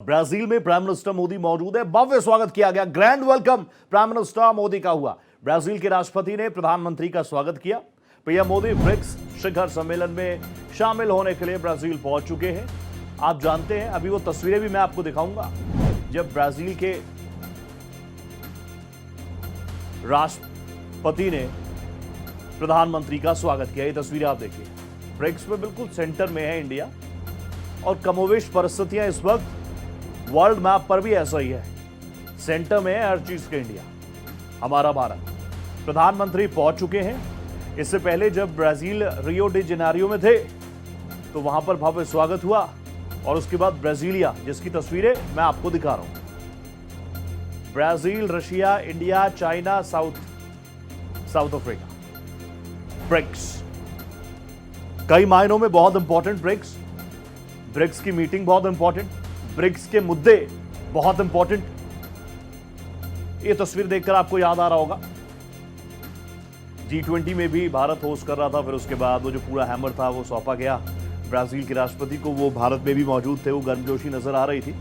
Brazil में prime minister Modi मौजूद है। भव्य स्वागत किया गया, grand welcome prime minister Modi का हुआ। ब्राजील के राष्ट्रपति ने प्रधानमंत्री का स्वागत किया। पीएम मोदी ब्रिक्स शिखर सम्मेलन में शामिल होने के लिए ब्राजील पहुंच चुके हैं। आप जानते हैं, अभी वो तस्वीरें भी मैं आपको दिखाऊंगा जब ब्राजील के राष्ट्रपति ने प्रधानमंत्री का स्वागत किया। ये तस्वीरें आप देखिए, ब्रिक्स में बिल्कुल सेंटर में है इंडिया और कमोवेश परिस्थितियां इस वक्त वर्ल्ड मैप पर भी ऐसा ही है। सेंटर में है हर चीज के इंडिया, हमारा भारत। प्रधानमंत्री पहुंच चुके हैं। इससे पहले जब ब्राजील रियो डी जेनेरियो में थे तो वहां पर भव्य स्वागत हुआ और उसके बाद ब्राजीलिया, जिसकी तस्वीरें मैं आपको दिखा रहा हूं। Brazil, Russia, India, China, South Africa, BRICS कई मायनों में बहुत इंपॉर्टेंट। ब्रिक्स की मीटिंग बहुत इंपॉर्टेंट, ब्रिक्स के मुद्दे बहुत इंपॉर्टेंट। ये तस्वीर देखकर आपको याद आ रहा होगा, G20 में भी भारत होस्ट कर रहा था। फिर उसके बाद वो जो पूरा हैमर था वो सौंपा गया ब्राजील के राष्ट्रपति को। वो भारत में भी मौजूद थे, वो गर्मजोशी नजर आ रही थी।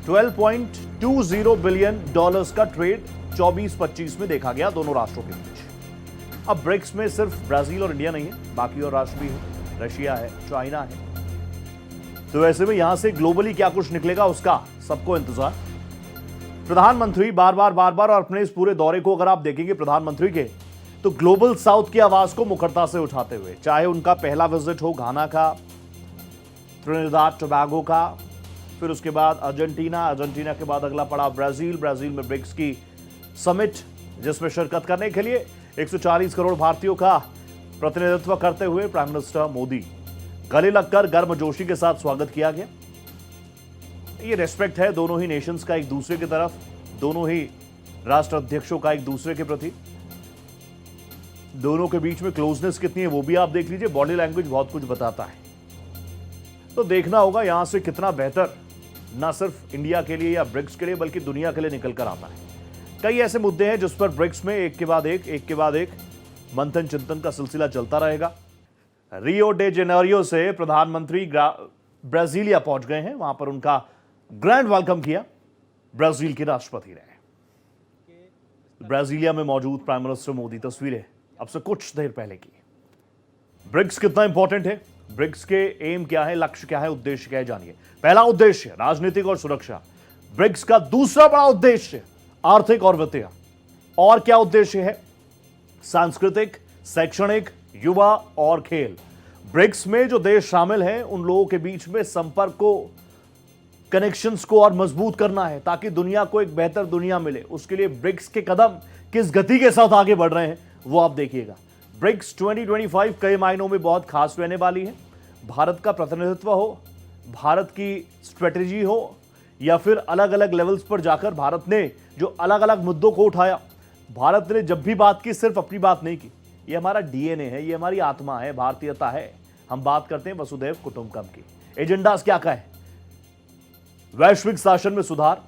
$12.20 बिलियन का ट्रेड 24-25 में देखा गया दोनों राष्ट्रों के बीच। अब ब्रिक्स में सिर्फ ब्राजील और इंडिया नहीं है, बाकी और राष्ट्र भी है, रशिया है, चाइना है। तो ऐसे में यहां से ग्लोबली क्या कुछ निकलेगा उसका सबको इंतजार। प्रधानमंत्री बार बार और अपने इस पूरे दौरे को अगर आप देखेंगे प्रधानमंत्री के, तो ग्लोबल साउथ की आवाज को मुखरता से उठाते हुए, चाहे उनका पहला विजिट हो घाना का, त्रिनिदाद टोबैगो का, फिर उसके बाद अर्जेंटीना के बाद अगला पड़ा ब्राजील में ब्रिक्स की समिट, जिसमें शिरकत करने के लिए 140 करोड़ भारतीयों का प्रतिनिधित्व करते हुए प्राइम मिनिस्टर मोदी गले लगकर गर्मजोशी के साथ स्वागत किया गया। ये रेस्पेक्ट है दोनों ही नेशंस का एक दूसरे की तरफ, दोनों ही राष्ट्र अध्यक्षों का एक दूसरे के प्रति। दोनों के बीच में क्लोजनेस कितनी है वो भी आप देख लीजिए। बॉडी लैंग्वेज बहुत कुछ बताता है। तो देखना होगा यहां से कितना बेहतर ना सिर्फ इंडिया के लिए या ब्रिक्स के लिए बल्कि दुनिया के लिए निकल कर आता है। कई ऐसे मुद्दे हैं जिस पर ब्रिक्स में एक के बाद एक मंथन चिंतन का सिलसिला चलता रहेगा। रियो डे जेनेरियो से प्रधानमंत्री ब्राजीलिया पहुंच गए हैं। वहां पर उनका ग्रैंड वेलकम किया ब्राजील के राष्ट्रपति ने। ब्राजीलिया में मौजूद प्राइम मिनिस्टर मोदी, तस्वीरें अब से कुछ देर पहले की। ब्रिक्स कितना इंपॉर्टेंट है, ब्रिक्स के एम क्या है, लक्ष्य क्या है, उद्देश्य क्या है, जानिए। पहला उद्देश्य राजनीतिक और सुरक्षा। ब्रिक्स का दूसरा बड़ा उद्देश्य आर्थिक और वित्तीय। और क्या उद्देश्य है? सांस्कृतिक, शैक्षणिक, युवा और खेल। ब्रिक्स में जो देश शामिल हैं उन लोगों के बीच में संपर्क को, कनेक्शंस को और मजबूत करना है ताकि दुनिया को एक बेहतर दुनिया मिले। उसके लिए ब्रिक्स के कदम किस गति के साथ आगे बढ़ रहे हैं वो आप देखिएगा। ब्रिक्स 2025 कई मायनों में बहुत खास रहने वाली है। भारत का प्रतिनिधित्व हो, भारत की स्ट्रेटेजी हो, या फिर अलग अलग लेवल्स पर जाकर भारत ने जो अलग अलग मुद्दों को उठाया। भारत ने जब भी बात की सिर्फ अपनी बात नहीं की। ये हमारा डीएनए है, ये हमारी आत्मा है, भारतीयता है। हम बात करते हैं वसुधैव कुटुंबकम की। एजेंडास क्या है? वैश्विक शासन में सुधार,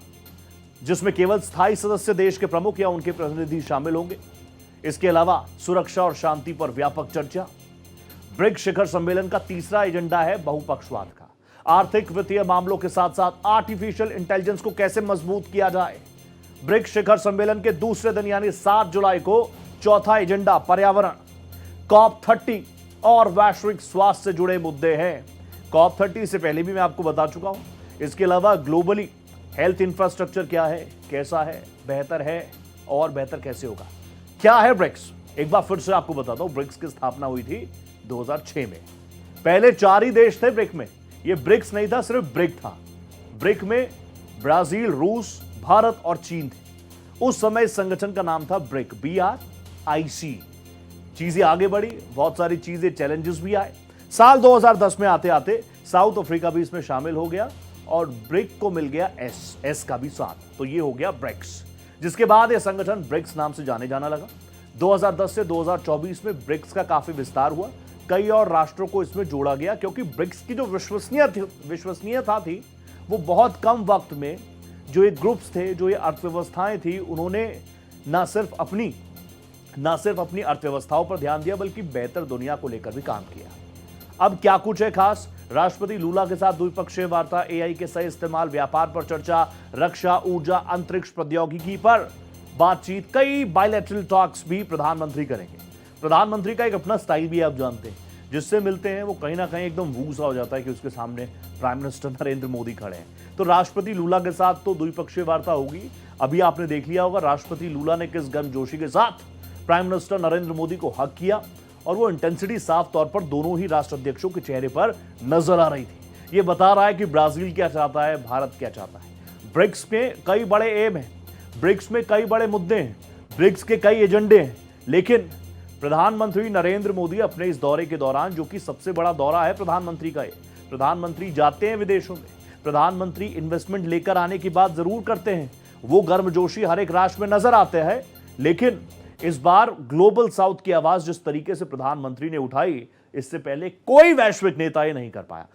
जिसमें केवल स्थायी सदस्य देश के प्रमुख या उनके प्रतिनिधि शामिल होंगे। इसके अलावा सुरक्षा और शांति पर व्यापक चर्चा। ब्रिक्स शिखर सम्मेलन का तीसरा एजेंडा है बहुपक्षवाद का। आर्थिक वित्तीय मामलों के साथ साथ आर्टिफिशियल इंटेलिजेंस को कैसे मजबूत किया जाए। ब्रिक्स शिखर सम्मेलन के दूसरे दिन यानी 7 जुलाई को चौथा एजेंडा पर्यावरण, COP30 और वैश्विक स्वास्थ्य से जुड़े मुद्दे हैं। COP30 से पहले भी मैं आपको बता चुका हूं। इसके अलावा ग्लोबली हेल्थ इंफ्रास्ट्रक्चर क्या है, कैसा है, बेहतर है और बेहतर कैसे होगा। क्या है ब्रिक्स? एक बार फिर से आपको बताता हूं। ब्रिक्स की स्थापना हुई थी 2006 में। पहले 4 ही देश थे ब्रिक में। यह ब्रिक्स नहीं था, सिर्फ ब्रिक था। ब्रिक में ब्राजील, रूस, भारत और चीन थे। उस समय इस संगठन का नाम था ब्रिक, BRIC। चीजें आगे बढ़ी, बहुत सारी चीजें, चैलेंजेस भी आए। साल 2010 में आते आते साउथ अफ्रीका भी इसमें शामिल हो गया और ब्रिक को मिल गया एस का भी साथ। तो ये हो गया ब्रिक्स, जिसके बाद यह संगठन ब्रिक्स नाम से जाने जाना लगा। 2010 से 2024 में ब्रिक्स का काफी विस्तार हुआ। कई और राष्ट्रों को इसमें जोड़ा गया क्योंकि ब्रिक्स की जो विश्वसनीयता थी वो बहुत कम वक्त में, जो ये ग्रुप्स थे, जो ये अर्थव्यवस्थाएं थी, उन्होंने ना सिर्फ अपनी अर्थव्यवस्थाओं पर ध्यान दिया बल्कि बेहतर दुनिया को लेकर भी काम किया। अब क्या कुछ है खास? राष्ट्रपति लूला के साथ द्विपक्षीय वार्ता, एआई के सही इस्तेमाल, व्यापार पर चर्चा, रक्षा, ऊर्जा, अंतरिक्ष प्रौद्योगिकी पर बातचीत, कई बायलैटरल टॉक्स भी प्रधानमंत्री करेंगे। प्रधानमंत्री का एक अपना स्टाइल भी आप जानते हैं, जिससे मिलते हैं वो कहीं ना कहीं एकदम वूसा हो जाता है कि उसके सामने प्राइम मिनिस्टर नरेंद्र मोदी खड़े हैं। तो राष्ट्रपति लूला के साथ तो द्विपक्षीय वार्ता होगी। अभी आपने देख लिया होगा राष्ट्रपति लूला ने किस गर्मजोशी के साथ प्राइम मिनिस्टर नरेंद्र मोदी को हक किया, और वो इंटेंसिटी साफ तौर पर दोनों ही राष्ट्राध्यक्षों के चेहरे पर नजर आ रही थी। ये बता रहा है कि ब्राजील क्या चाहता है, भारत क्या चाहता है। ब्रिक्स में कई बड़े एम हैं, ब्रिक्स में कई बड़े मुद्दे हैं, ब्रिक्स के कई एजेंडे हैं, लेकिन प्रधानमंत्री नरेंद्र मोदी अपने इस दौरे के दौरान, जो कि सबसे बड़ा दौरा है प्रधानमंत्री का, ये प्रधानमंत्री जाते हैं विदेशों में, प्रधानमंत्री इन्वेस्टमेंट लेकर आने की बात जरूर करते हैं, वो गर्मजोशी हर एक राष्ट्र में नजर आते हैं, लेकिन इस बार ग्लोबल साउथ की आवाज जिस तरीके से प्रधानमंत्री ने उठाई, इससे पहले कोई वैश्विक नेता ये नहीं कर पाया।